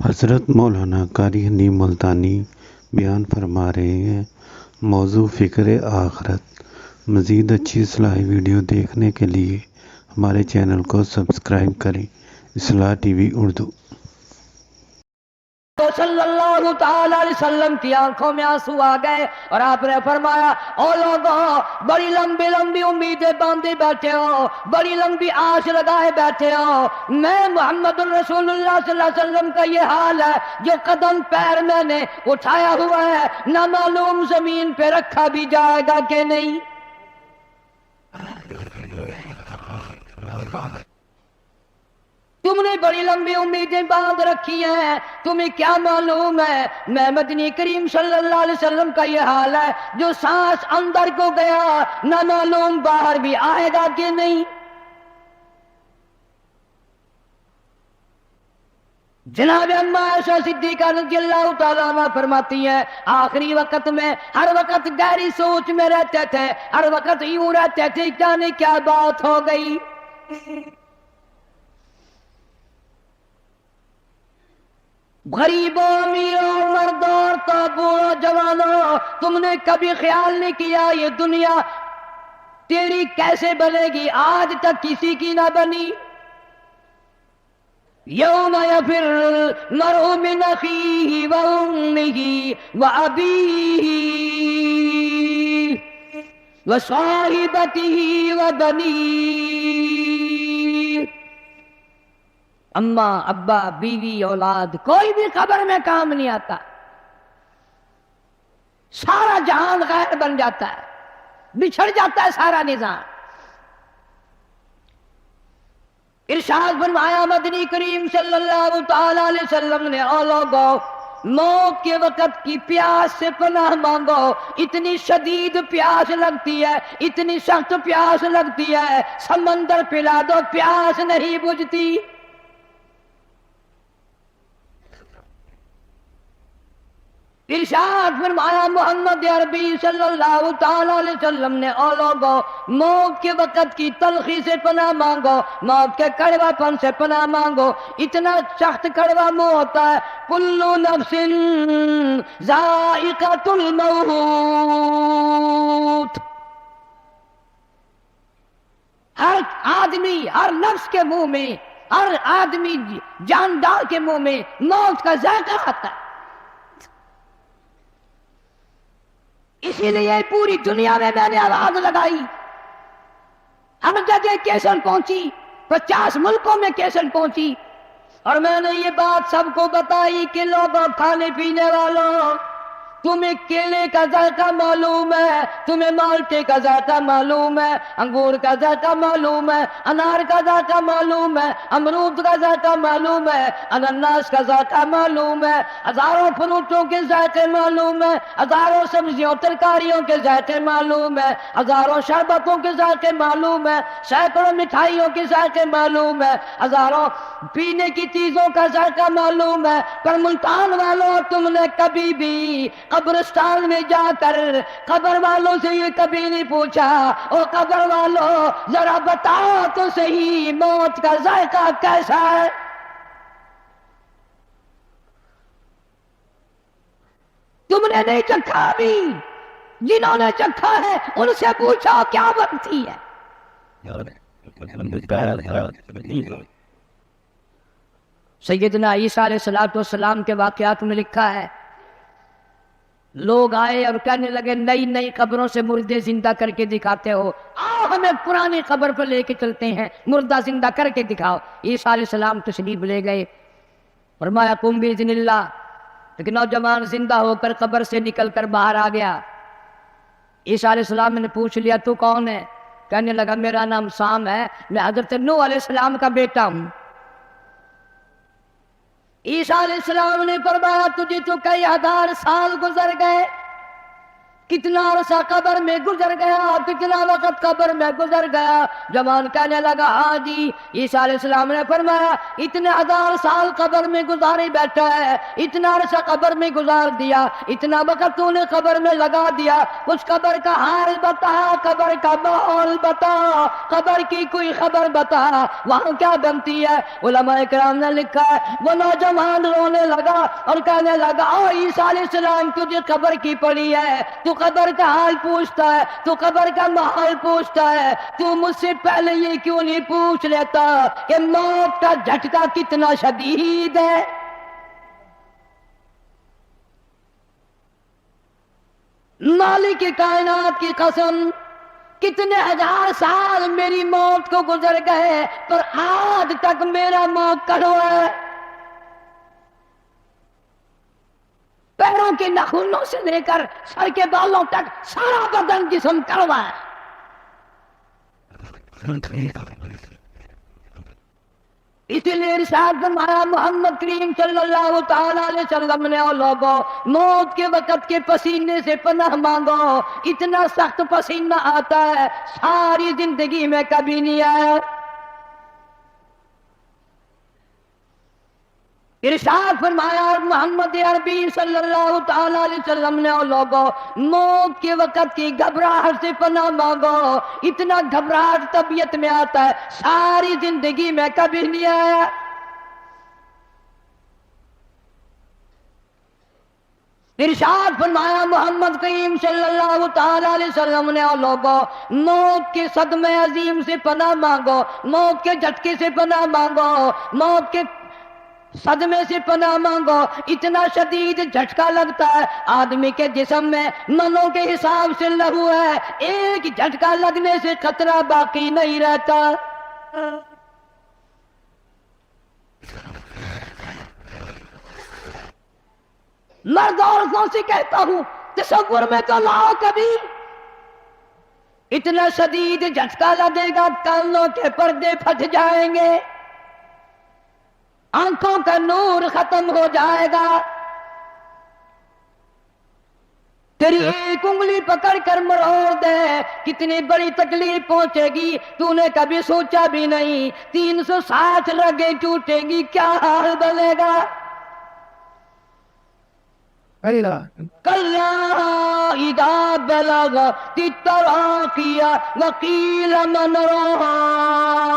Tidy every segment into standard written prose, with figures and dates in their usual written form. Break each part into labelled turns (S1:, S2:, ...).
S1: حضرت مولانا قاری حنیف ملتانی بیان فرما رہے ہیں۔ موضوع فکر آخرت۔ مزید اچھی اصلاحی ویڈیو دیکھنے کے لیے ہمارے چینل کو سبسکرائب کریں۔ اصلاح ٹی وی اردو۔
S2: تو صلی اللہ تعالی علیہ وسلم کی آنکھوں میں آنسو آ گئے اور آپ نے فرمایا، او لوگوں، بڑی لمبی لمبی امیدیں باندھے بیٹھے ہو، بڑی لمبی آس لگائے بیٹھے ہو، میں محمد الرسول اللہ صلی اللہ علیہ وسلم کا یہ حال ہے، جو قدم پیر میں نے اٹھایا ہوا ہے نہ معلوم زمین پہ رکھا بھی جائے گا کہ نہیں۔ تم نے بڑی لمبی امیدیں باندھ رکھی ہیں، تمہیں کیا معلوم ہے میں مدنی کریم صلی اللہ علیہ وسلم کا یہ حال ہے، جو سانس اندر کو گیا نہ معلوم باہر بھی آئے گا کہ نہیں۔ جناب اما عائشہ صدیقہ رضی اللہ تعالیٰ عنہ فرماتی ہیں، آخری وقت میں ہر وقت گہری سوچ میں رہتے تھے، ہر وقت یوں رہتے تھے جانے کیا بات ہو گئی۔ غریبوں، امیروں، مردوں، عورتوں، بوڑھوں، جوانوں، تم نے کبھی خیال نہیں کیا یہ دنیا تیری کیسے بنے گی؟ آج تک کسی کی نہ بنی۔ یوم یفر المرء من اخیہ وامہ وابیہ وصاحبتہ وبنیہ۔ اماں، ابا، بیوی، اولاد، کوئی بھی قبر میں کام نہیں آتا، سارا جہان غیر بن جاتا ہے، بچھڑ جاتا ہے سارا نظام۔ ارشاد فرمایا مدنی کریم صلی اللہ تعالی علیہ وسلم نے، او لوگو، موت کے وقت کی پیاس سے پناہ مانگو، اتنی شدید پیاس لگتی ہے، اتنی سخت پیاس لگتی ہے، سمندر پلا دو پیاس نہیں بجھتی۔ ارشاد فرمایا محمد عربی صلی اللہ تعالی علیہ وسلم نے، او لوگو، موت کے وقت کی تلخی سے پناہ مانگو، موت کے کڑوا پن سے پناہ مانگو، اتنا سخت کڑوا منہ ہوتا ہے۔ کل نفس ذائقۃ الموت، ہر آدمی، ہر نفس کے منہ میں، ہر آدمی جاندار کے منہ میں موت کا ذائقہ آتا ہے۔ اسی لیے پوری دنیا میں نے آواز لگائی، ہر جگہ کیسٹ پہنچی، 50 ملکوں میں کیسٹ پہنچی، اور میں نے یہ بات سب کو بتائی کہ لوگوں، کھانے پینے والوں، تمہیں کیلے کا ذائقہ معلوم ہے، تمہیں مالٹے کا ذائقہ معلوم ہے، انگور کا ذائقہ معلوم ہے، انار کا ذائقہ معلوم ہے، امرود کا ذائقہ معلوم ہے، انناس کا ذائقہ معلوم ہے، ہزاروں فروٹوں کے ذائقے معلوم ہے، ہزاروں سبزیوں ترکاریوں کے ذائقے معلوم ہے، ہزاروں شربتوں کے ذائقے معلوم ہے، سینکڑوں مٹھائیوں کے ذائقے معلوم ہے، ہزاروں پینے کی چیزوں کا ذائقہ معلوم ہے، پر ملتان والوں، تم نے کبھی بھی قبرستان میں جا کر قبر والوں سے یہ کبھی نہیں پوچھا، او قبر والوں ذرا بتاؤ تو صحیح موت کا ذائقہ کیسا ہے؟ تم نے نہیں چکھا بھی، جنہوں نے چکھا ہے ان سے پوچھو کیا بنتی ہے۔ سیدنا عیسیٰ علیہ السلام کے واقعات میں لکھا ہے، لوگ آئے اور کہنے لگے، نئی نئی قبروں سے مردے زندہ کر کے دکھاتے ہو، آؤ ہمیں پرانی قبر پر لے کے چلتے ہیں، مردہ زندہ کر کے دکھاؤ۔ عیسیٰ علیہ السلام تشریف لے گئے، فرمایا قم باذن اللہ۔ لیکن نوجوان زندہ ہو کر قبر سے نکل کر باہر آ گیا۔ عیسیٰ علیہ السلام نے پوچھ لیا، تو کون ہے؟ کہنے لگا، میرا نام سام ہے، میں حضرت نوح علیہ السلام کا بیٹا ہوں۔ عیسیٰ علیہ السلام نے فرمایا، تجھے تو کئی 1000 سال گزر گئے، کتنا عرصہ قبر میں گزر گیا، کتنا وقت قبر میں گزر گیا۔ جوان کہنے لگا ہاں جی۔ عیسیٰ علیہ السلام نے فرمایا اتنے 1000 سال قبر میں گزارے بیٹھا ہے، اتنا عرصہ قبر میں گزار دیا، اتنا وقت تو نے قبر میں لگا دیا، اس قبر کا حال بتا، قبر کا ماحول بتا، قبر کی کوئی خبر بتا، وہاں کیا بنتی ہے؟ علماء کرام نے لکھا ہے وہ نوجوان رونے لگا اور کہنے لگا او عیسیٰ علیہ السلام تجھے قبر کی پڑی ہے، تو قبر کا حال پوچھتا ہے، تو قبر کا ماحول پوچھتا ہے، تو مجھ سے پہلے یہ کیوں نہیں پوچھ لیتا کہ موت کا جھٹکا کتنا شدید ہے؟ مالک کائنات کی قسم کتنے 1000 سال میری موت کو گزر گئے پر آج تک میرا موت کڑوا ہے۔ پیروں کے ناخنوں سے لے کر سر کے بالوں تک سارا بدن جسم کڑوا ہے۔ اسی لیے ارشاد فرمایا محمد کریم صلی اللہ تعالی علیہ وسلم نے او لوگوں موت کے وقت کے پسینے سے پناہ مانگو، اتنا سخت پسینہ آتا ہے ساری زندگی میں کبھی نہیں آیا۔ ارشاد فرمایا اور محمد عربی صلی اللہ تعالی علیہ وسلم نے او لوگوں موت کے وقت کی گھبراہٹ سے پناہ مانگو، اتنا گھبراہٹ طبیعت میں آتا ہے ساری زندگی میں کبھی نہیں آیا۔ ارشاد فرمایا محمد کریم صلی اللہ تعالی علیہ وسلم نے او لوگوں موت کے صدمے عظیم سے پناہ مانگو، موت کے جھٹکے سے پناہ مانگو، موت کے صدمے سے پناہ مانگو، اتنا شدید جھٹکا لگتا ہے آدمی کے جسم میں منوں کے حساب سے لہو ہے، ایک جھٹکا لگنے سے خطرہ باقی نہیں رہتا۔ مرد عورتوں سے کہتا ہوں تصور میں تو لاؤ کبھی، اتنا شدید جھٹکا لگے گا کانوں کے پردے پھٹ جائیں گے، آنکھوں کا نور ختم ہو جائے گا، تیری ایک انگلی پکڑ کر مروڑ دے کتنی بڑی تکلیف پہنچے گی تو نے کبھی سوچا بھی نہیں، 360 رگیں ٹوٹیں گی کیا حال بنے گا۔ کلا اذا بلغت التراقی وقیل من راق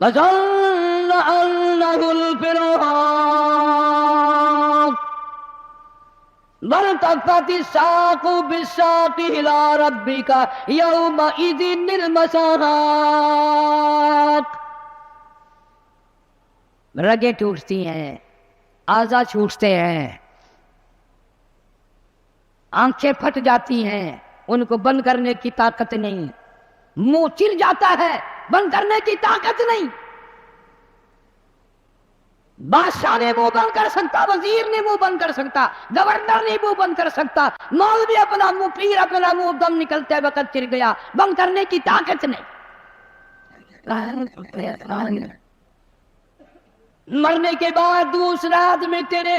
S2: وظن انه الفراق والتفت الساق بالساق الى ربك يومئذ المساق۔ رگیں ٹوٹتی ہیں، اعضاء چھوٹتے ہیں، آنکھیں پھٹ جاتی ہیں، ان کو بند کرنے کی طاقت نہیں، منہ چل جاتا ہے بند کرنے کی طاقت نہیں، بادشاہ نے منہ بند کر سکتا، وزیر نے منہ بند کر سکتا، گورنر نے منہ بند کر سکتا، مولوی اپنا منہ، پیر اپنا منہ دم نکلتے وقت چل گیا، بند کرنے کی طاقت نہیں۔ مرنے کے بعد دوسرا آدمی تیرے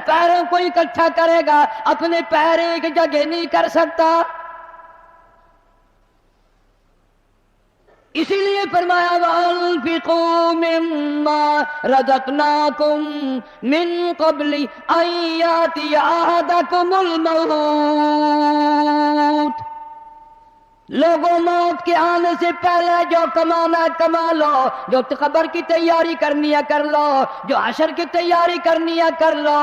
S2: پیروں کو اکٹھا کرے گا، اپنے پیر ایک جگہ نہیں کر سکتا۔ اسی لیے فرمایا وَأَنفِقُوا مِمَّا رَزَقْنَاكُم مِّن قَبْلِ أَن يَأْتِيَ أَحَدَكُمُ الْمَوْتُ۔ لوگوں موت کے آنے سے پہلے جو کمانا ہے کما لو، جو قبر کی تیاری کرنی ہے کر لو، جو حشر کی تیاری کرنی ہے کر لو۔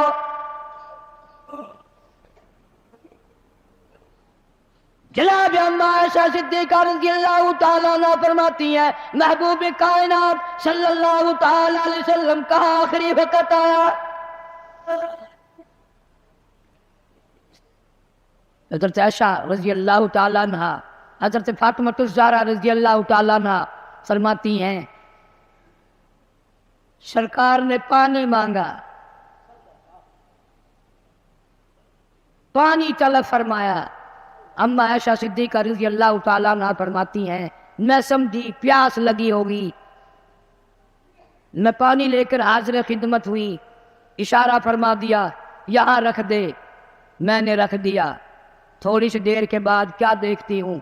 S2: جناب اما عائشہ صدیقہ رضی اللہ تعالیٰ عنہ فرماتی ہیں محبوب کائنات صلی اللہ تعالی علیہ وسلم کا آخری وقت آیا، حضرت عائشہ رضی اللہ تعالیٰ عنہ، حضرت فاطمہ الزہرا رضی اللہ تعالیٰ عنہ فرماتی ہیں سرکار نے پانی مانگا، پانی طلب فرمایا۔ اما عائشہ صدیقہ رضی اللہ تعالیٰ عنہ فرماتی ہیں میں سمجھی پیاس لگی ہوگی، میں پانی لے کر حاضر خدمت ہوئی، اشارہ فرما دیا یہاں رکھ دے، میں نے رکھ دیا. تھوڑی سی دیر کے بعد کیا دیکھتی ہوں,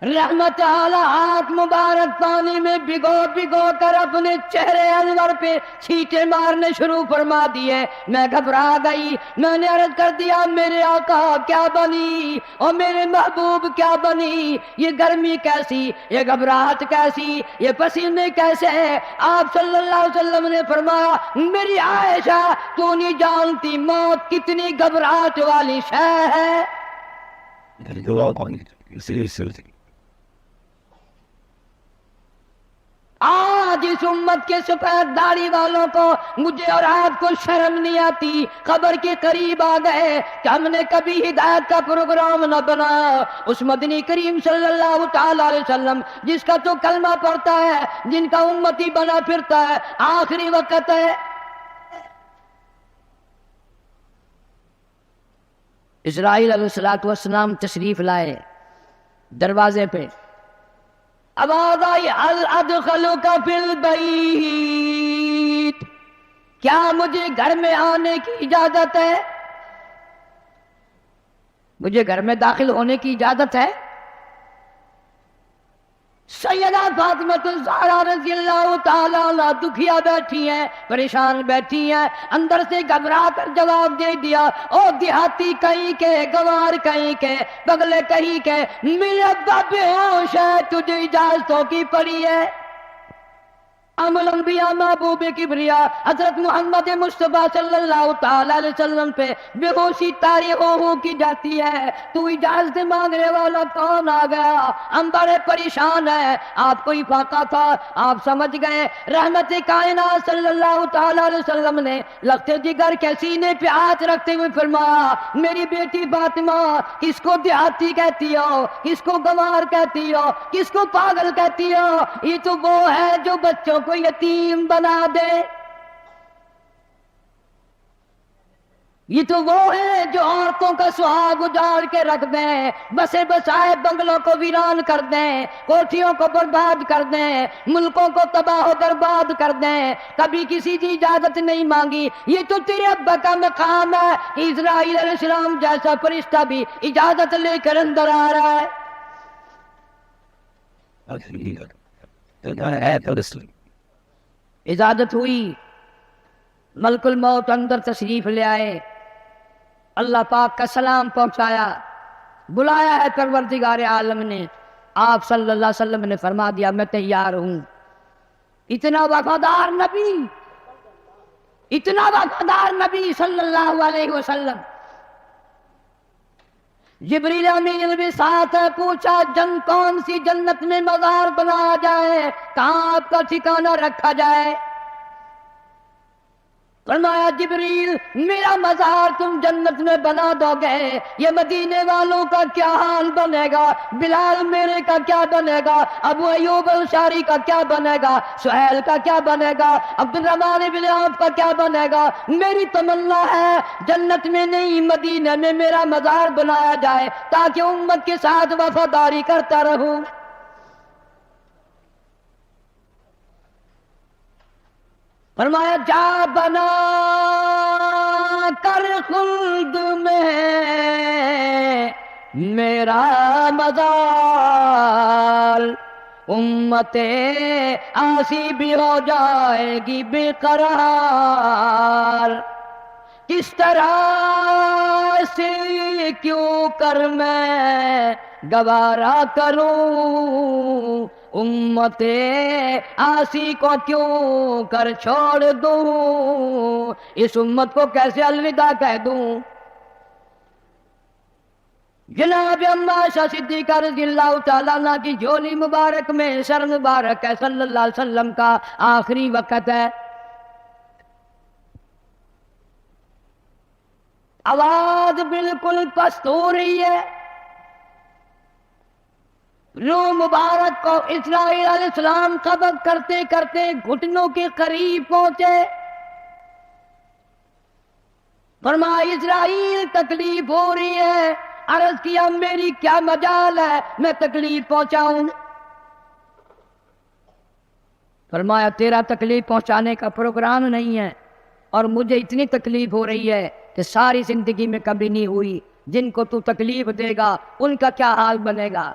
S2: رحمت اعلی ہاتھ مبارک پانی میں بھگو بھگو کر اپنے چہرے انور پہ چھینٹے مارنے شروع فرما دیے. میں گھبرا گئی. میں نے عرض کر دیا میرے آقا کیا بنی اور میرے محبوب کیا بنی, یہ گرمی کیسی, یہ گھبراہٹ کیسی, یہ پسینے کیسے؟ آپ صلی اللہ علیہ وسلم نے فرمایا میری عائشہ تو نہیں جانتی موت کتنی گھبراہٹ والی شے ہے. آج اس امت کے سفید داڑھی والوں کو مجھے اور آپ کو شرم نہیں آتی. قبر کے قریب آ گئے کہ ہم نے کبھی ہدایت کا پروگرام نہ بنایا. اس مدنی کریم صلی اللہ تعالی علیہ وسلم جس کا تو کلمہ پڑھتا ہے, جن کا امتی بنا پھرتا ہے, آخری وقت ہے. اسرائیل علیہ السلام تشریف لائے. دروازے پہ آواز آئی هل ادخلک فی البیت, کیا مجھے گھر میں آنے کی اجازت ہے؟ مجھے گھر میں داخل ہونے کی اجازت ہے؟ سیدہ فاطمہ الزہرا رضی اللہ تعالی عنہ دکھیا بیٹھی ہیں, پریشان بیٹھی ہیں. اندر سے گھبرا کر جواب دے دیا او دیہاتی کہیں کے, گوار کہیں کے, بگلے کہیں کے, میرے ابا بے ہوش ہے, تجھے اجازتوں کی پڑی ہے. ام الانبیاء محبوب کبریا حضرت محمد مصطفیٰ صلی اللہ تعالی علیہ وسلم پہ بے ہوشی طاری ہو کی جاتی ہے. تو اجازت مانگنے والا کون آ گیا؟ ہم بڑے پریشان ہیں. آپ کو افاقہ تھا, آپ سمجھ گئے. رحمت کائنات صلی اللہ تعالی علیہ وسلم نے لخت جگر کے سینے پہ ہاتھ رکھتے ہوئے فرمایا میری بیٹی فاطمہ, کس کو دیہاتی کہتی ہو, کس کو گنوار کہتی ہو, کس کو پاگل کہتی ہو؟ یہ تو وہ ہے جو بچوں کو یتیم بنا دے. یہ تو وہ ہے جو عورتوں کا سہاگ اجاڑ کے رکھ دیں, بسے بسائے بنگلوں کو ویران کر دیں, کوٹھیوں کو برباد کر دیں, ملکوں کو تباہ و برباد کر دیں. کبھی کسی کی اجازت نہیں مانگی. یہ تو تیرے ابا کا مقام ہے. اسرائیل علیہ السلام جیسا فرشتہ بھی اجازت لے کر اندر آ رہا ہے. اجازت ہوئی, ملک الموت اندر تشریف لے آئے, اللہ پاک کا سلام پہنچایا, بلایا ہے پروردگار عالم نے. آپ صلی اللہ علیہ وسلم نے فرما دیا میں تیار ہوں. اتنا وفادار نبی, اتنا وفادار نبی صلی اللہ علیہ وسلم. جبریل امین بھی ساتھ ہے. پوچھا جنگ کون سی جنت میں مزار بنایا جائے, کہاں آپ کا ٹھکانہ رکھا جائے؟ فرمایا جبریل میرا مزار تم جنت میں بنا دو گے, یہ مدینے والوں کا کیا حال بنے گا؟ بلال میرے کا کیا بنے گا؟ ابو ایوب انصاری کا کیا بنے گا؟ سہیل کا کیا بنے گا؟ عبد الرحمن بن عوف کا کیا بنے گا؟ میری تمنا ہے جنت میں نہیں مدینے میں میرا مزار بنایا جائے تاکہ امت کے ساتھ وفاداری کرتا رہوں. فرمایا جا بنا کر خلد میں میرا مزار, امت آسی بھی ہو جائے گی بے قرار. کس طرح سے کیوں کر میں گوارا کروں, امت آسی کو کیوں کر چھوڑ دوں, اس امت کو کیسے الوداع کہہ دوں. جناب عائشہ صدیقہ رضی اللہ تعالیٰ عنہ کی جھولی مبارک میں سر مبارک ہے, صلی اللہ علیہ وسلم کا آخری وقت ہے. آواز بالکل پست ہو رہی ہے. روح مبارک کو اسرائیل علیہ السلام قبض کرتے کرتے گھٹنوں کے قریب پہنچے. فرمایا اسرائیل تکلیف ہو رہی ہے. عرض کیا میری کیا مجال ہے, میں تکلیف پہنچاؤں. فرمایا تیرا تکلیف پہنچانے کا پروگرام نہیں ہے, اور مجھے اتنی تکلیف ہو رہی ہے کہ ساری زندگی میں کبھی نہیں ہوئی. جن کو تو تکلیف دے گا ان کا کیا حال بنے گا.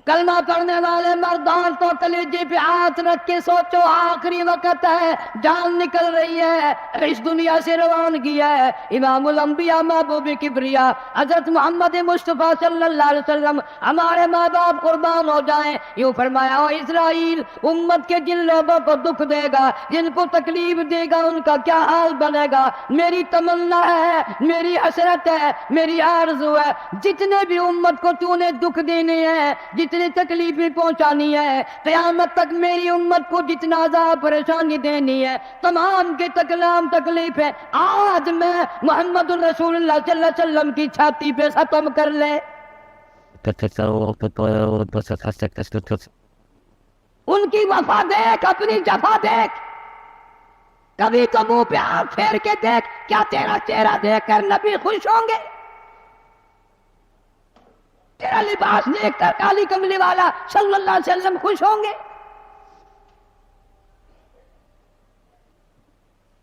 S2: کلمہ پڑھنے والے مردان تو کلیجے پہ ہاتھ رکھ کے سوچو، آخری وقت ہے، جان نکل رہی ہے، اس دنیا سے روانگی ہے. امام الانبیاء محبوب کبریا حضرت محمد مصطفیٰ صلی اللہ علیہ وسلم ہمارے ماں باپ قربان ہو جائیں، یوں فرمایا، او اسرائیل، امت کے جن لوگوں کو دکھ دے گا، جن کو تکلیف دے گا، ان کا کیا حال بنے گا. میری تمنا ہے، میری حسرت ہے، میری آرزو ہے، جتنے بھی امت کو تو نے دکھ دینے ہیں، جتنی تکلیفیں پہنچانی ہے، قیامت تک میری امت کو جتنا عذاب پریشانی دینی ہے، تمام کے تکلام تکلیفیں آج میں محمد الرسول اللہ صلی اللہ علیہ وسلم کی چھاتی پہ ختم کر لے. ان کی وفا دیکھ، اپنی جفا دیکھ، کبھی تو منہ پہ ہاتھ پھیر کے دیکھ، کیا تیرا چہرہ دیکھ کر نبی خوش ہوں گے؟ تیرا لباس دیکھ کر کالی کملی والا صلی اللہ علیہ وسلم خوش ہوں گے؟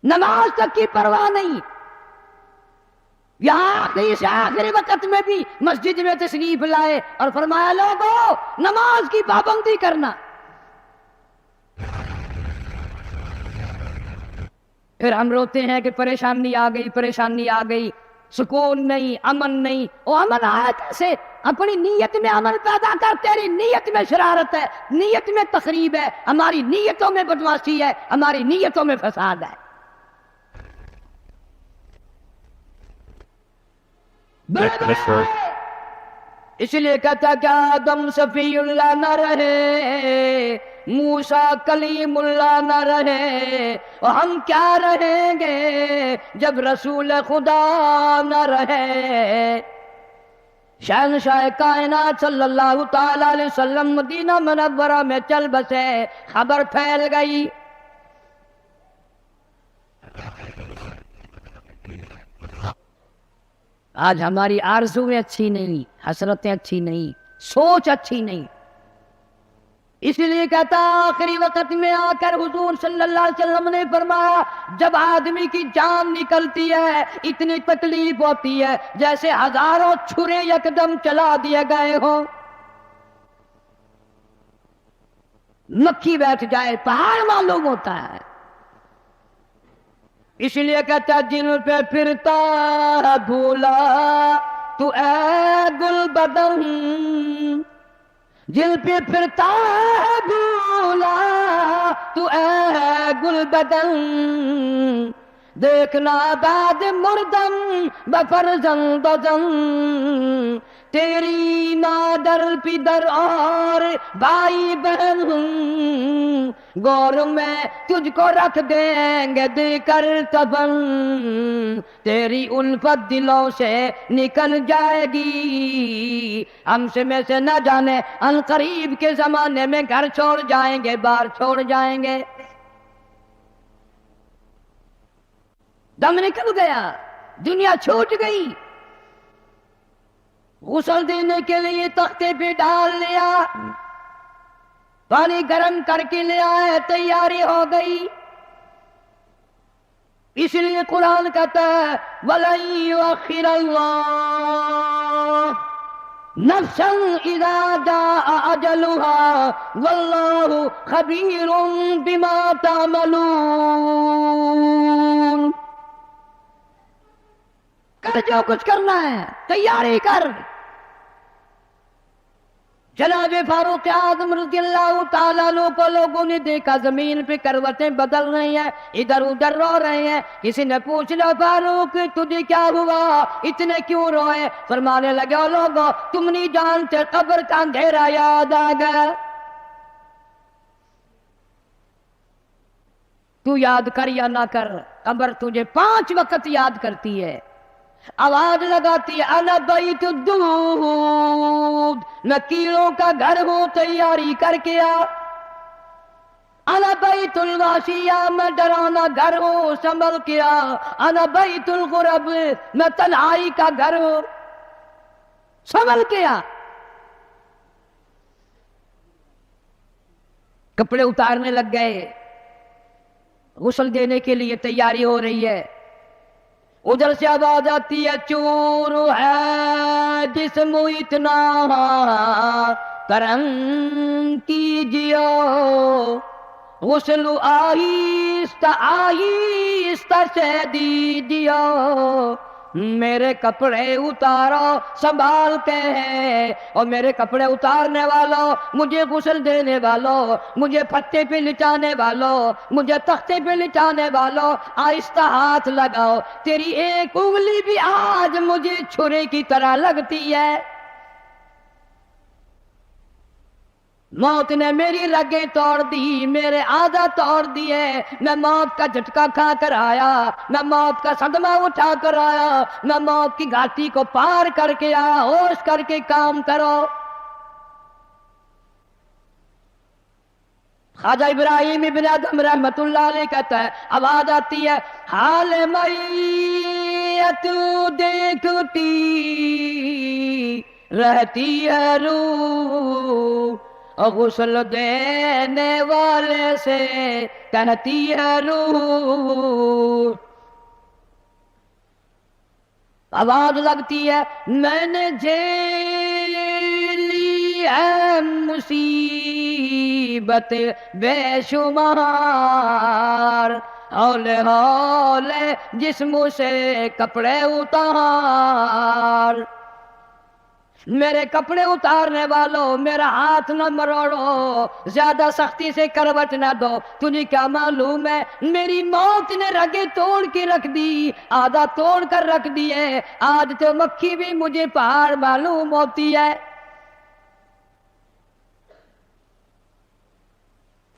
S2: نماز تک کی پرواہ نہیں. یہاں اس آخری وقت میں بھی مسجد میں تشریف لائے اور فرمایا، لوگوں نماز کی پابندی کرنا. پھر ہم روتے ہیں کہ پریشانی آ گئی، پریشانی آ گئی، سکون نہیں، امن نہیں. وہ امن آیا کیسے؟ اپنی نیت میں امن پیدا کر. تیری نیت میں شرارت ہے، نیت میں تخریب ہے، ہماری نیتوں میں بدماشی ہے، ہماری نیتوں میں فساد ہے. اس لیے کہتا کہ آدم صفی اللہ نہ رہے، موسیٰ کلیم اللہ نہ رہے، اور ہم کیا رہیں گے جب رسول خدا نہ رہے. شہنشاہ کائنات صلی اللہ تعالی علیہ وسلم مدینہ منورہ میں چل بسے، خبر پھیل گئی. آج ہماری آرزویں اچھی نہیں، حسرتیں اچھی نہیں، سوچ اچھی نہیں. اس لیے کہتا آخری وقت میں آ کر حضور صلی اللہ علیہ وسلم نے فرمایا، جب آدمی کی جان نکلتی ہے اتنی تکلیف ہوتی ہے جیسے ہزاروں چھرے یکدم چلا دیے گئے ہوں. مکھی بیٹھ جائے پہاڑ معلوم ہوتا ہے. اس لیے کہتا جن پہ پھرتا ہے بھولا تو اے گل بدن، جن پہ پھرتا ہے بھولا تو اے گل بدن، دیکھنا بعد مردم بفرزند زن، تیری مادر پدر اور بھائی بہن گور میں تجھ کو رکھ دیں گے دے کر تبن، تیری الفت دلوں سے نکل جائے گی، ہم سے میں سے نہ جانے ان قریب کے زمانے میں گھر چھوڑ جائیں گے، بار چھوڑ جائیں گے. دم نکل گیا، دنیا چھوٹ گئی. غسل دینے کے لیے تختے پہ ڈال لیا، پانی گرم کر کے لے آئے، تیاری ہو گئی. اس لیے قرآن کہتا ہے وَلَن يُؤَخِّرَ اللَّهُ نَفْسًا إِذَا جَاءَ أَجَلُهَا وَاللَّهُ خَبِيرٌ بِمَا تَعْمَلُونَ. کر جو کچھ کرنا ہے تیاری کر. جناب فاروق اعظم رضی اللہ تعالیٰ عنہ کو لوگوں نے دیکھا زمین پہ کروٹیں بدل رہی ہیں، ادھر ادھر رو رہے ہیں. کسی نے پوچھ لیا فاروق تجھے کیا ہوا، اتنے کیوں روئے؟ فرمانے لگے او لوگوں تم نہیں جانتے قبر کا اندھیرا یاد آ گیا. تو یاد کر یا نہ کر، قبر تجھے 5 وقت یاد کرتی ہے. آواز لگاتی ہے انا بیت الدود، میں کیلوں کا گھر ہوں تیاری کر کے آ. انا بیت الواشیہ، میں ڈرانا گھر ہوں سنبھل کے آ. انا بیت الغرب، میں تنہائی کا گھر ہوں سنبھل کے آ. کپڑے اتارنے لگ گئے، غسل دینے کے لیے تیاری ہو رہی ہے. ادھر سے آواز آتی ہے چور ہے جسم اتنا کرم کیجیے، غسل آہستہ آہستہ سے دیجیے، میرے کپڑے اتارو سنبھال کے، اور میرے کپڑے اتارنے والوں، مجھے غسل دینے والوں، مجھے پھٹے پہ لٹانے والوں، مجھے تختے پہ لٹانے والوں، آہستہ ہاتھ لگاؤ، تیری ایک انگلی بھی آج مجھے چھرے کی طرح لگتی ہے۔ موت نے میری رگیں توڑ دی، میرے آدھا توڑ دیے، میں موت کا جھٹکا کھا کر آیا، میں موت کا صدمہ اٹھا کر آیا، میں موت کی گھاٹی کو پار کر کے آیا، ہوش کر کے کام کرو۔ خواجہ ابراہیم ابن ادہم رحمت اللہ علیہ کہتا ہے، آواز آتی ہے حال میت دیکھتی رہتی ہے روح، غسل دینے والے سے کہتی ہے روح۔ آواز لگتی ہے میں نے جھیلی ہے مصیبت بے شمار، ہولے ہولے جسم سے کپڑے اتار، میرے کپڑے اتارنے والوں میرا ہاتھ نہ مروڑو، زیادہ سختی سے کروٹ نہ دو، تجھے کیا معلوم ہے میری موت نے رگیں توڑ کے رکھ دی، آدھا توڑ کر رکھ دی ہے، آج تو مکھی بھی مجھے پہاڑ معلوم ہوتی ہے۔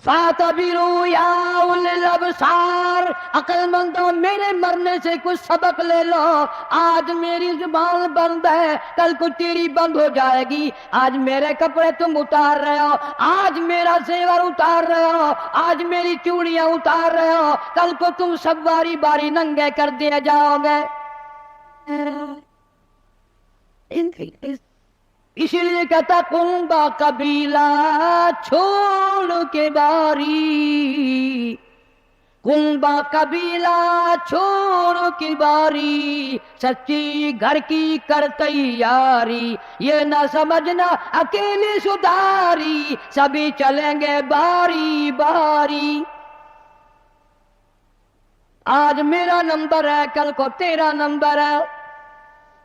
S2: فَاعْتَبِرُوا يَا أُولِي الْأَبْصَارِ، عقل مندوں میرے مرنے سے کچھ سبق لے لو، آج میری زبان بند ہے کل کو تیری بند ہو جائے گی، آج میرے کپڑے تم اتار رہے ہو، آج میرا زیور اتار رہے ہو، آج میری چوڑیاں اتار رہے ہو، کل کو تم سب باری باری ننگے کر دیے جاؤ گے۔ اسی لیے کہتا کنبا قبیلہ چھوڑ کے باری، کنبا قبیلہ چھوڑ کے باری، سچی گھر کی کر تیاری، یہ نہ سمجھنا اکیلے سدھاری، سبھی چلیں گے باری باری۔ آج میرا نمبر ہے کل کو تیرا نمبر ہے،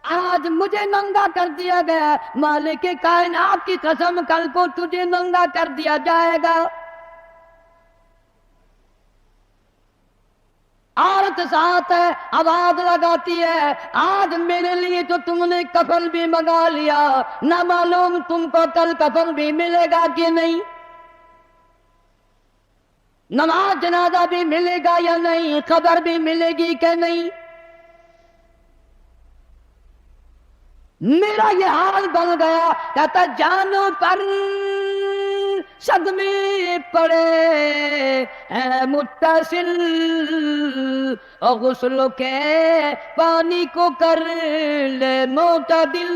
S2: آج مجھے ننگا کر دیا گیا، مالک کائنات کی قسم کل کو تجھے ننگا کر دیا جائے گا۔ عورت ساتھ ہے، آواز لگاتی ہے آج میرے لیے تو تم نے کفن بھی منگا لیا، نہ معلوم تم کو کل کفن بھی ملے گا کہ نہیں، نماز جنازہ بھی ملے گا یا نہیں، قبر بھی ملے گی کہ نہیں۔ میرا یہ حال بن گیا، کہتا جانوں پر صدمے پڑے ہیں متصل، اور غسل کے پانی کو کر لے معتدل،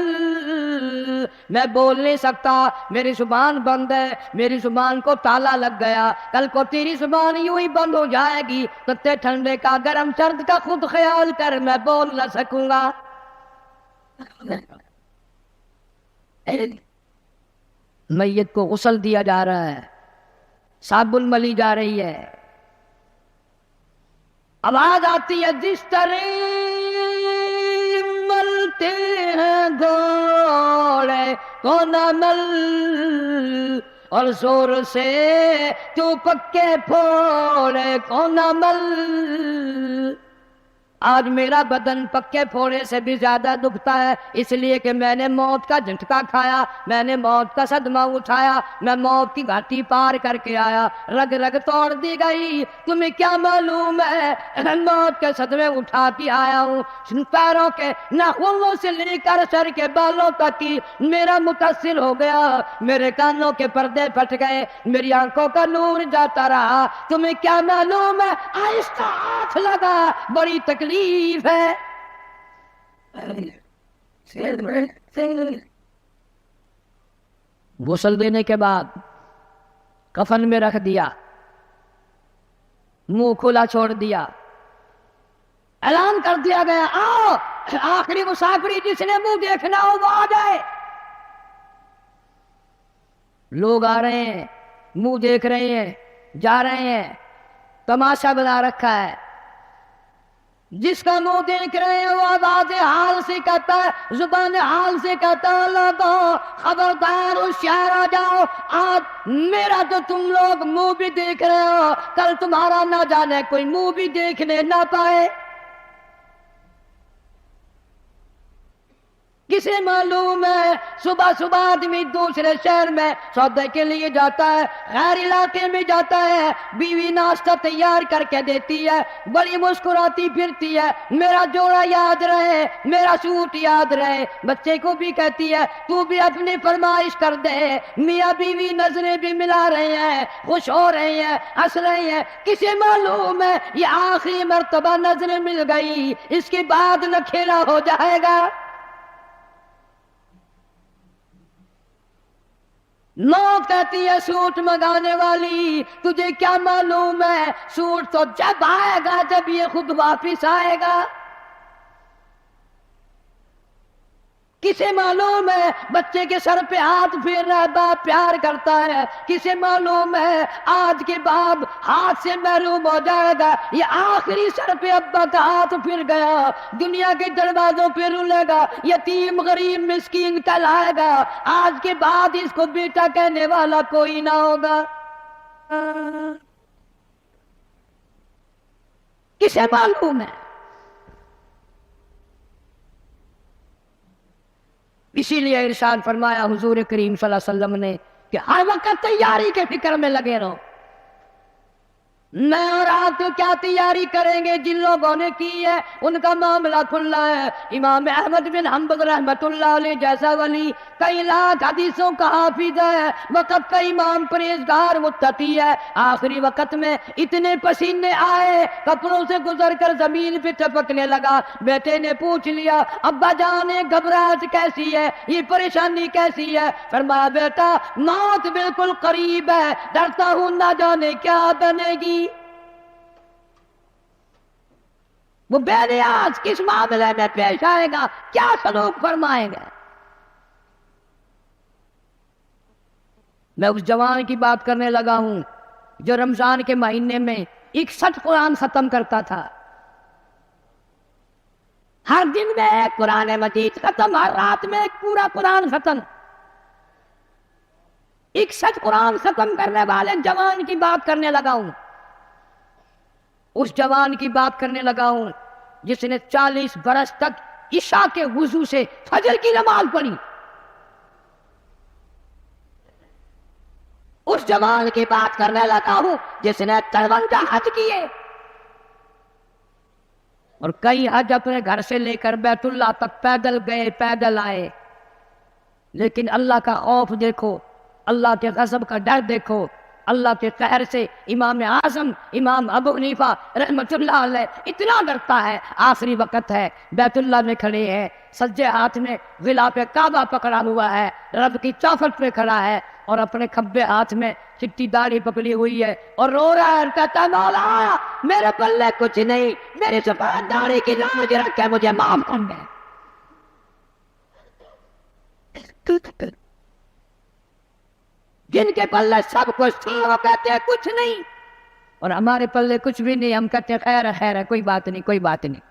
S2: میں بول نہیں سکتا، میری زبان بند ہے، میری زبان کو تالا لگ گیا، کل کو تیری زبان یوں ہی بند ہو جائے گی، تتے ٹھنڈے کا گرم سرد کا خود خیال کر، میں بول نہ سکوں گا۔ میت کو غسل دیا جا رہا ہے، صابن ملی جا رہی ہے، آواز آتی ہے جس طرح ملتے ہیں گھوڑے کو نہ مل، اور زور سے تو پکے پھوڑے کو نہ مل۔ آج میرا بدن پکے پھوڑے سے بھی زیادہ دکھتا ہے، اس لیے کہ میں نے موت کا جھٹکا کھایا، میں نے موت کا صدمہ اٹھایا، میں موت کی گھاٹی پار کر کے آیا، رگ رگ توڑ دی گئی، تمہیں کیا معلوم ہے موت کے صدمے اٹھا کے آیا ہوں، پیروں کے ناخنوں سے لے کر سر کے بالوں تک کی میرا متصل ہو گیا، میرے کانوں کے پردے پھٹ گئے، میری آنکھوں کا نور جاتا رہا، تمہیں کیا معلوم ہے آہستہ ہاتھ لگا، بڑی تکلیف ہے۔ غسل دینے کے بعد کفن میں رکھ دیا، منہ کھلا چھوڑ دیا، اعلان کر دیا گیا آؤ آخری مسافری جس نے منہ دیکھنا ہو وہ آ جائے. لوگ آ رہے ہیں، منہ دیکھ رہے ہیں، جا رہے ہیں، تماشا بنا رکھا ہے. جس کا منہ دیکھ رہے ہیں وہ آواز حال سے کہتا ہے، زبان حال سے کہتا ہے لوگوں خبردار ہوشیار آ جاؤ، آج میرا تو تم لوگ منہ بھی دیکھ رہے ہو، کل تمہارا نہ جانے کوئی منہ بھی دیکھنے نہ پائے. کسے معلوم ہے صبح صبح آدمی دوسرے شہر میں سودے کے لیے جاتا ہے، غیر علاقے میں جاتا ہے، بیوی ناشتہ تیار کر کے دیتی ہے، بڑی مسکراتی پھرتی ہے، میرا جوڑا یاد رہے، میرا سوٹ یاد رہے. بچے کو بھی کہتی ہے تو بھی اپنی فرمائش کر دے. میاں بیوی نظریں بھی ملا رہے ہیں، خوش ہو رہے ہیں، ہنس رہے ہیں. کسے معلوم ہے یہ آخری مرتبہ نظریں مل گئی، اس کے بعد نہ کھیلا ہو جائے گا. نو کہتی ہے سوٹ منگانے والی تجھے کیا معلوم ہے سوٹ تو جب آئے گا جب یہ خود واپس آئے گا. کسے معلوم ہے بچے کے سر پہ ہاتھ پھیر رہا ہے باپ پیار کرتا ہے. کسے معلوم ہے آج کے بعد ہاتھ سے محروم ہو جائے گا. یہ آخری سر پہ ابا کا ہاتھ پھر گیا، دنیا کے دروازوں پہ رولے گا، یتیم غریب مسکین کہلائے گا. آج کے بعد اس کو بیٹا کہنے والا کوئی نہ ہوگا. کسے معلوم ہے؟ اسی لیے ارشاد فرمایا حضور کریم صلی اللہ علیہ وسلم نے کہ ہر وقت تیاری کے فکر میں لگے رہو. میں اور آپ تو کیا تیاری کریں گے؟ جن لوگوں نے کی ہے ان کا معاملہ کھلا ہے. امام احمد بن حنبل رحمۃ اللہ علیہ جیسا ولی کئی لاکھ حدیثوں کا حافظ ہے، وقت کا امام پرہیزگار متقی ہے. آخری وقت میں اتنے پسینے آئے کپڑوں سے گزر کر زمین پہ ٹپکنے لگا. بیٹے نے پوچھ لیا ابا جان گھبراہٹ کیسی ہے، یہ پریشانی کیسی ہے؟ فرمایا بیٹا موت بالکل قریب ہے، ڈرتا ہوں نہ جانے کیا بنے گی. وہ بے نیاز کس معاملے میں پیش آئے گا، کیا سلوک فرمائے گا. میں اس جوان کی بات کرنے لگا ہوں جو رمضان کے مہینے میں 61 قرآن ختم کرتا تھا. ہر دن میں ایک قرآن مجید ختم، ہر رات میں ایک پورا قرآن ختم. 61 قرآن ختم کرنے والے جوان کی بات کرنے لگا ہوں. اس جوان کی بات کرنے لگا ہوں جس نے 40 برس تک عشاء کے وضو سے فجر کی نماز پڑھی. اس جوان کی بات کرنے لگا ہوں جس نے 53 حج کیے اور کئی حج اپنے گھر سے لے کر بیت اللہ تک پیدل گئے پیدل آئے. لیکن اللہ کا خوف دیکھو، اللہ کے غضب کا ڈر دیکھو. اللہ کے قہر سے امام اعظم امام ابو حنیفہ رحمۃ اللہ علیہ اتنا ڈرتا ہے. آخری وقت ہے، بیت اللہ میں کھڑے ہیں، سجے ہاتھ میں غلاف کعبہ پکڑا ہوا ہے، رب کی چوکھٹ پہ کھڑا ہے اور اپنے کھبے ہاتھ میں چٹی داڑھی پکڑی ہوئی ہے اور رو رہا ہے. کہتا مولا میرے پلے کچھ نہیں، میری سفید داڑھی کی لاج رکھ کے مجھے معاف کر دے. جن کے پلے سب کچھ تھا وہ کہتے ہیں کچھ نہیں، اور ہمارے پلے کچھ بھی نہیں، ہم کہتے ہیں خیر ہے خیر ہے، کوئی بات نہیں کوئی بات نہیں.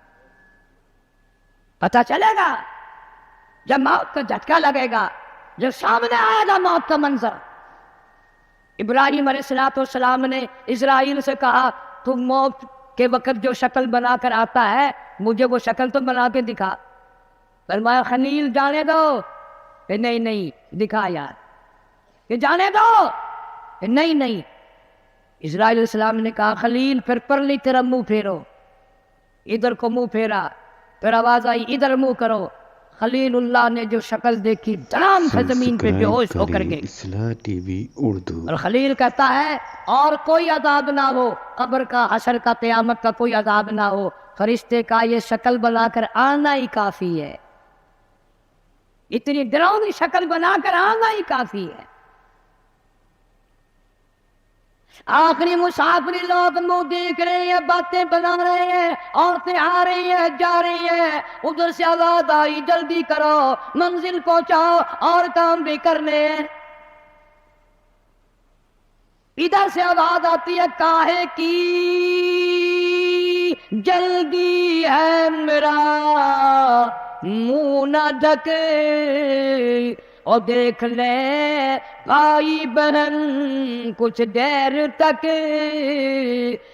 S2: پتہ چلے گا جب موت کا جھٹکا لگے گا، جب سامنے آئے گا موت کا منظر. ابراہیم علیہ السلام نے اسرائیل سے کہا تم موت کے وقت جو شکل بنا کر آتا ہے مجھے وہ شکل تو بنا کے دکھا. فرمایا خلیل جانے دو. کہ نہیں نہیں دکھا یار. کہ جانے دو. کہ نہیں نہیں. اسرائیل علیہ السلام نے کہا خلیل پھر پرلی طرف منہ پھیرو. ادھر کو منہ پھیرا، پھر آواز آئی ادھر منہ کرو. خلیل اللہ نے جو شکل دیکھی دھڑام سے زمین پہ بے ہوش ہو کر گئے.
S1: اصلاح ٹی وی اردو.
S2: اور خلیل کہتا ہے اور کوئی عذاب نہ ہو، قبر کا حشر کا قیامت کا کوئی عذاب نہ ہو، فرشتے کا یہ شکل بنا کر آنا ہی کافی ہے. اتنی ڈراؤنی شکل بنا کر آنا ہی کافی ہے. آخری مسافری لوگ منہ دیکھ رہے ہیں، باتیں بنا رہے ہیں، عورتیں آ رہی ہیں جا رہی ہیں، ادھر سے آواز آئی جلدی کرو منزل پہنچاؤ اور کام بھی کرنے ہیں۔ ادھر سے آواز آتی ہے کاہے کی جلدی ہے میرا منہ نہ ڈھکے، اور دیکھ لے بھائی بہن کچھ دیر تک۔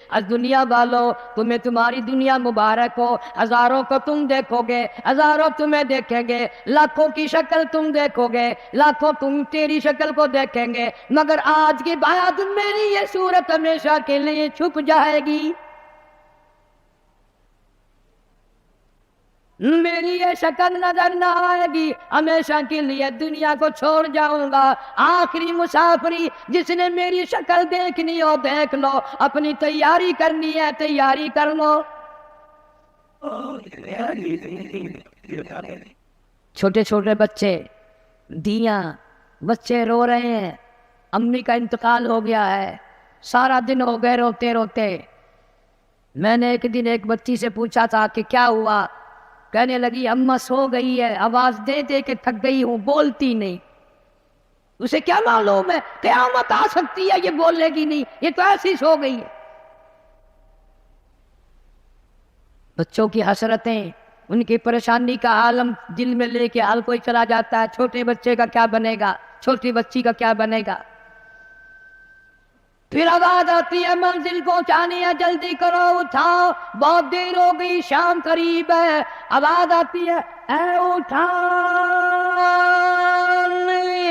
S2: از دنیا والو تمہیں تمہاری دنیا مبارک ہو، ہزاروں کو تم دیکھو گے، ہزاروں تمہیں دیکھیں گے، لاکھوں کی شکل تم دیکھو گے، لاکھوں تم تیری شکل کو دیکھیں گے، مگر آج کے بعد میری یہ صورت ہمیشہ کے لیے چھپ جائے گی، میری یہ شکل نظر نہ آئے گی، ہمیشہ کے لیے دنیا کو چھوڑ جاؤں گا۔ آخری مسافری جس نے میری شکل دیکھنی ہو دیکھ لو، اپنی تیاری کرنی ہے تیاری کر لو۔ چھوٹے چھوٹے بچے، دیاں، بچے رو رہے ہیں، امی کا انتقال ہو گیا ہے، سارا دن ہو گئے روتے روتے۔ میں نے ایک دن ایک بچی سے پوچھا تھا کہ کیا ہوا؟ کہنے لگی اماں سو گئی ہے، آواز دے دے کے تھک گئی ہوں، بولتی نہیں۔ اسے کیا معلوم ہے قیامت آ سکتی ہے، یہ بولے گی نہیں، یہ تو ایسی سو گئی ہے۔ بچوں کی حسرتیں، ان کی پریشانی کا عالم دل میں لے کے ہر کوئی چلا جاتا ہے، چھوٹے بچے کا کیا بنے گا، چھوٹی بچی کا کیا بنے گا۔ پھر آواز آتی ہے منزل پہنچانی ہے، جلدی کرو اٹھاؤ بہت دیر ہو گئی، شام قریب ہے۔ آواز آتی ہے اے اٹھانے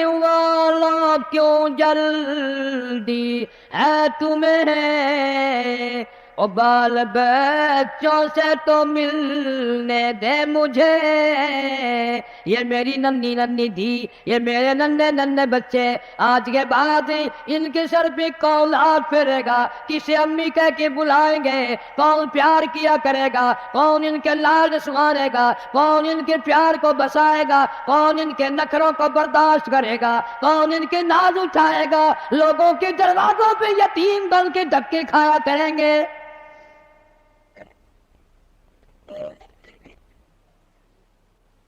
S2: والا کیوں جلدی ہے تمہیں، او بال بچوں سے تو ملنے دے مجھے، یہ میری ننھی ننھی دھی، یہ میرے ننھے ننھے بچے، آج کے بعد ان کے سر پہ کون ہاتھ پھیرے گا، کسے امی کہہ کے بلائیں گے، کون پیار کیا کرے گا، کون ان کے لاڈ سوارے گا، کون ان کے پیار کو بسائے گا، کون ان کے نخروں کو برداشت کرے گا، کون ان کے ناز اٹھائے گا، لوگوں کے دروازوں پہ یتیم بن کے دھکے کھایا کریں گے۔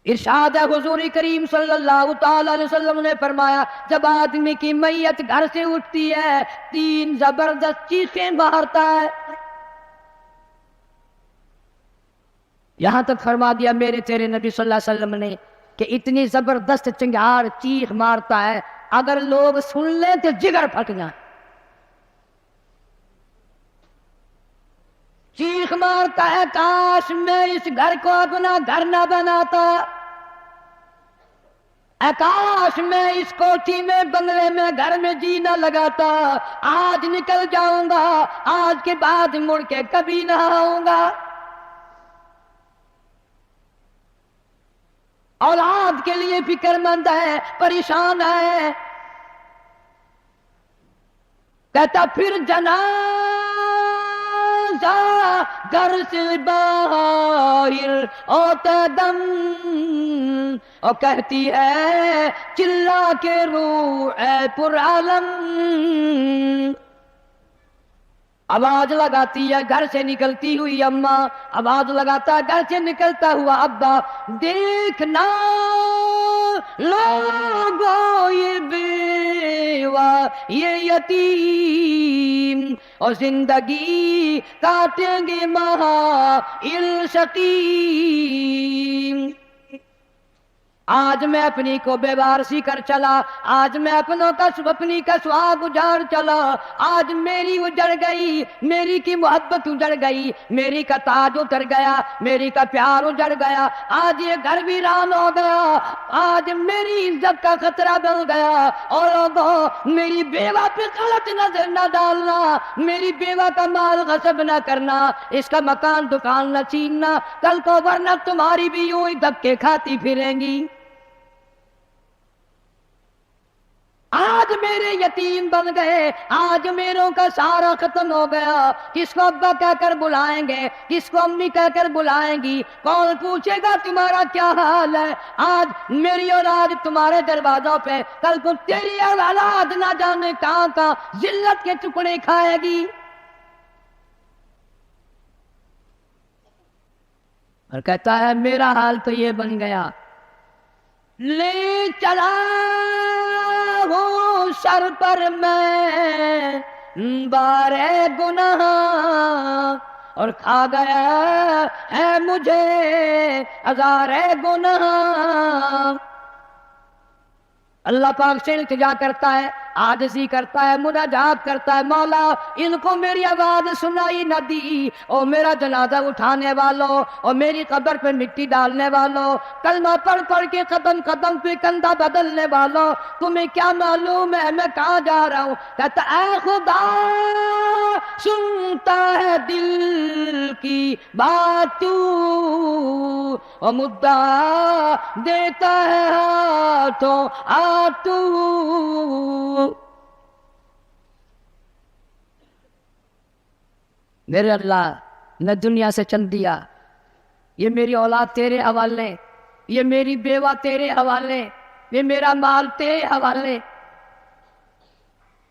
S2: ارشاد ہے حضور کریم صلی اللہ تعالی علیہ وسلم نے فرمایا جب آدمی کی میت گھر سے اٹھتی ہے، تین زبردست چیخیں مارتا ہے۔ یہاں تک فرما دیا میرے تیرے نبی صلی اللہ علیہ وسلم نے کہ اتنی زبردست چنگار چیخ مارتا ہے، اگر لوگ سن لیں تو جگر پھٹ جائیں۔ چیخ مارتا ہے کاش میں اس گھر کو اپنا گھر نہ بناتا، کاش میں اس کوٹھی میں بنگلے میں گھر میں جی نہ لگاتا، آج نکل جاؤں گا، آج کے بعد مڑ کے کبھی نہ آؤں گا۔ اولاد کے لیے فکر مند ہے، پریشان ہے، کہتا پھر جنازہ گھر سے باہر ہوتا دم، اور کہتی ہے چلا کے روح اے پر عالم، آواز لگاتی ہے گھر سے نکلتی ہوئی اماں، آواز لگاتا ہے گھر سے نکلتا ہوا ابا، دیکھنا لوگوں یہ بیوہ یہ یتیم، اور زندگی کاٹیں گے مہائل شقیم۔ آج میں اپنی کو بے وارسی کر چلا، آج میں اپنوں کا اپنی کا سہاگ اجاڑ چلا، آج میری اجڑ گئی، میری کی محبت اجڑ گئی، میری کا تاج اتر گیا، میری کا پیار اجڑ گیا، آج یہ گھر ویران ہو گیا، آج میری عزت کا خطرہ بن گیا۔ اور لوگوں میری بیوہ پہ غلط نظر نہ ڈالنا، میری بیوہ کا مال غصب نہ کرنا، اس کا مکان دکان نہ چھیننا، کل کو ورنہ تمہاری بھی یوں ہی دھکے کھاتی پھریں گی۔ آج میرے یتیم بن گئے، آج میروں کا سارا ختم ہو گیا، کس کو ابا کہہ کر بلائیں گے، کس کو امی کہہ کر بلائیں گی، کون پوچھے گا تمہارا کیا حال ہے؟ آج میری اولاد تمہارے دروازوں پہ، کل کو تیری اولاد نہ جانے کہاں کہاں ذلت کے ٹکڑے کھائے گی۔ اور کہتا ہے میرا حال تو یہ بن گیا، لے چلا ہوں سر پر میں بار گناہ، اور کھا گیا ہے مجھے ہزار گناہ۔ اللہ پاک سے التجا کرتا ہے، عاجزی کرتا ہے، مناجات کرتا ہے، مولا ان کو میری آواز سنائی نہ دی، او میرا جنازہ اٹھانے والوں، اور میری قبر پہ مٹی ڈالنے والوں، کلمہ پڑھ پڑھ کے قدم قدم پہ کندھا بدلنے والوں، تمہیں کیا معلوم ہے میں کہاں جا رہا ہوں؟ کہتا اے خدا سنتا ہے دل کی بات تو، اور مدعا دیتا ہے ہاتھوں تو۔ میرے اللہ نے دنیا سے چل دیا، یہ میری اولاد تیرے حوالے، یہ میری بیوہ تیرے حوالے، یہ میرا مال تیرے حوالے۔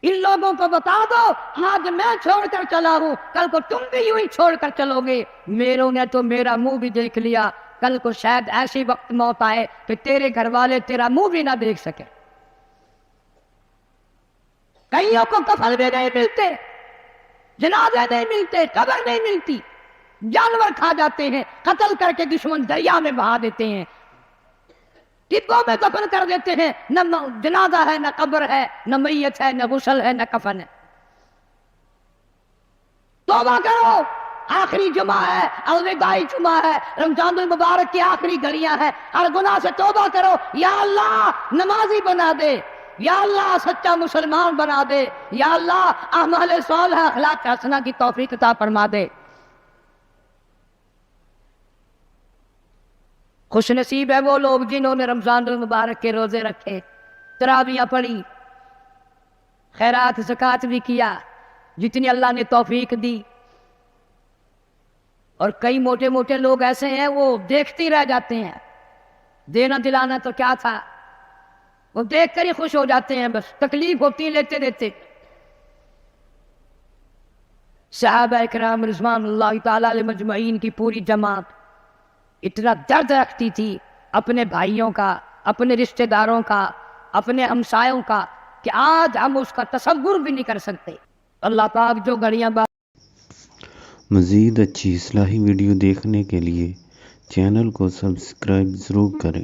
S2: ان لوگوں کو بتا دو آج میں چھوڑ کر چلا ہوں، کل کو تم بھی یوں ہی چھوڑ کر چلو گے۔ میروں نے تو میرا منہ بھی دیکھ لیا، کل کو شاید ایسی وقت موت آئے کہ تیرے گھر والے تیرا منہ بھی نہ دیکھ سکے۔ کئیوں کو کفن بھی نہیں ملتے، جنازے نہیں ملتے، قبر نہیں ملتی، جانور کھا جاتے ہیں، قتل کر کے دشمن دریا میں بہا دیتے ہیں، ڈبوں میں دفن کر دیتے ہیں، نہ جنازہ ہے، نہ قبر ہے، نہ میت ہے، نہ غسل ہے، نہ کفن ہے۔ توبہ کرو، آخری جمعہ ہے، الوداعی جمعہ ہے، رمضان المبارک کی آخری گھڑیاں ہیں، ہر گناہ سے توبہ کرو۔ یا اللہ نمازی بنا دے، یا اللہ سچا مسلمان بنا دے، یا اللہ اعمال صالحہ اخلاق حسنہ کی توفیق عطا فرما دے۔ خوش نصیب ہے وہ لوگ جنہوں نے رمضان المبارک کے روزے رکھے، تراویحاں پڑھی، خیرات زکوٰۃ بھی کیا جتنی اللہ نے توفیق دی۔ اور کئی موٹے موٹے لوگ ایسے ہیں وہ دیکھتے ہی رہ جاتے ہیں، دینا دلانا تو کیا تھا، وہ دیکھ کر ہی خوش ہو جاتے ہیں، بس تکلیف ہوتی ہے لیتے دیتے۔ صحابہ کرام رضوان اللہ تعالی علیہ مجمعین کی پوری جماعت اتنا درد رکھتی تھی اپنے بھائیوں کا، اپنے رشتہ داروں کا، اپنے ہمسایوں کا، کہ آج ہم اس کا تصور بھی نہیں کر سکتے۔ اللہ پاک جو گھڑیاں
S1: مزید اچھی اصلاحی ویڈیو دیکھنے کے لیے چینل کو سبسکرائب ضرور کریں۔